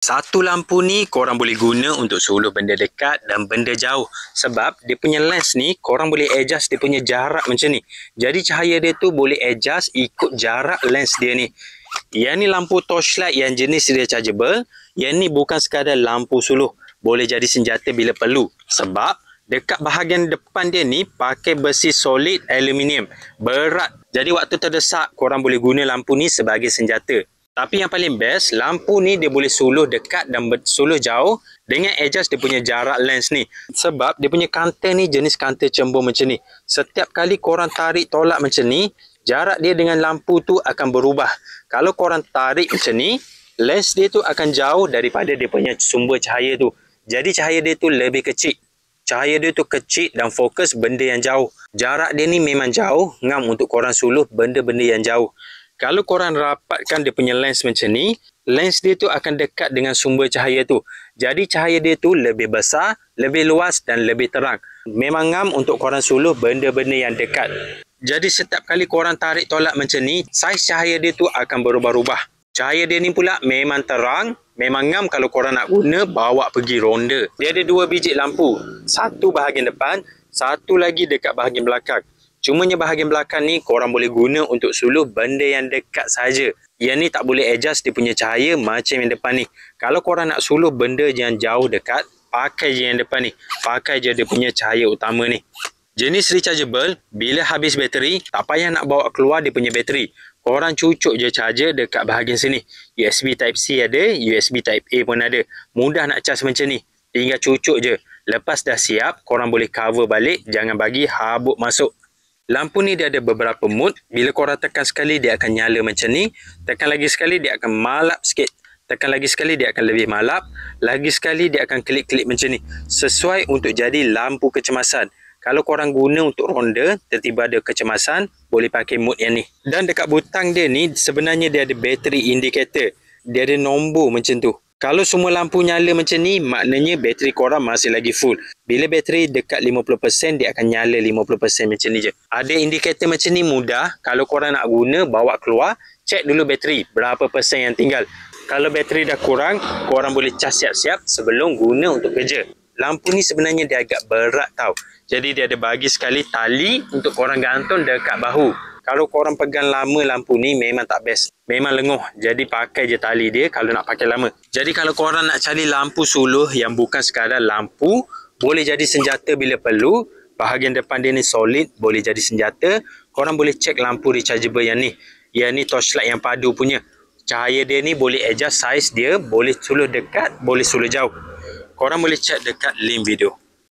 Satu lampu ni korang boleh guna untuk suluh benda dekat dan benda jauh. Sebab dia punya lens ni korang boleh adjust dia punya jarak macam ni. Jadi cahaya dia tu boleh adjust ikut jarak lens dia ni. Yang ni lampu torchlight yang jenis dia chargeable. Yang ni bukan sekadar lampu suluh. Boleh jadi senjata bila perlu. Sebab dekat bahagian depan dia ni pakai besi solid aluminium. Berat. Jadi waktu terdesak korang boleh guna lampu ni sebagai senjata. Tapi yang paling best, lampu ni dia boleh suluh dekat dan suluh jauh dengan adjust dia punya jarak lens ni. Sebab dia punya counter ni jenis counter cembung macam ni. Setiap kali korang tarik tolak macam ni, jarak dia dengan lampu tu akan berubah. Kalau korang tarik macam ni, lens dia tu akan jauh daripada dia punya sumber cahaya tu. Jadi cahaya dia tu lebih kecil. Cahaya dia tu kecil dan fokus benda yang jauh. Jarak dia ni memang jauh, ngam untuk korang suluh benda-benda yang jauh. Kalau korang rapatkan dia punya lens macam ni, lens dia tu akan dekat dengan sumber cahaya tu. Jadi cahaya dia tu lebih besar, lebih luas dan lebih terang. Memang ngam untuk korang suluh benda-benda yang dekat. Jadi setiap kali korang tarik tolak macam ni, saiz cahaya dia tu akan berubah-ubah. Cahaya dia ni pula memang terang, memang ngam kalau korang nak guna bawa pergi ronda. Dia ada 2 biji lampu. Satu bahagian depan, satu lagi dekat bahagian belakang. Cumanya bahagian belakang ni korang boleh guna untuk suluh benda yang dekat saja. Yang ni tak boleh adjust dia punya cahaya macam yang depan ni. Kalau korang nak suluh benda yang jauh dekat, pakai je yang depan ni. Pakai je dia punya cahaya utama ni. Jenis rechargeable, bila habis bateri, tak payah nak bawa keluar dia punya bateri. Korang cucuk je charger dekat bahagian sini. USB Type-C ada, USB Type-A pun ada. Mudah nak charge macam ni. Tinggal cucuk je. Lepas dah siap, korang boleh cover balik. Jangan bagi habuk masuk. Lampu ni dia ada beberapa mood. Bila korang tekan sekali dia akan nyala macam ni. Tekan lagi sekali dia akan malap sikit. Tekan lagi sekali dia akan lebih malap. Lagi sekali dia akan klik-klik macam ni. Sesuai untuk jadi lampu kecemasan. Kalau korang guna untuk ronda, tiba-tiba ada kecemasan, boleh pakai mood yang ni. Dan dekat butang dia ni sebenarnya dia ada battery indicator. Dia ada nombor macam tu. Kalau semua lampu nyala macam ni, maknanya bateri korang masih lagi full. Bila bateri dekat 50%, dia akan nyala 50% macam ni je. Ada indikator macam ni mudah. Kalau korang nak guna, bawa keluar, cek dulu bateri. Berapa persen yang tinggal. Kalau bateri dah kurang, korang boleh cas siap-siap sebelum guna untuk kerja. Lampu ni sebenarnya dia agak berat tau. Jadi dia ada bagi sekali tali untuk korang gantung dekat bahu. Kalau korang pegang lama lampu ni memang tak best. Memang lenguh. Jadi pakai je tali dia kalau nak pakai lama. Jadi kalau korang nak cari lampu suluh yang bukan sekadar lampu, boleh jadi senjata bila perlu. Bahagian depan dia ni solid, boleh jadi senjata. Korang boleh cek lampu rechargeable yang ni. Yang ni torchlight yang padu punya. Cahaya dia ni boleh adjust saiz dia. Boleh suluh dekat, boleh suluh jauh. Korang boleh cek dekat link video.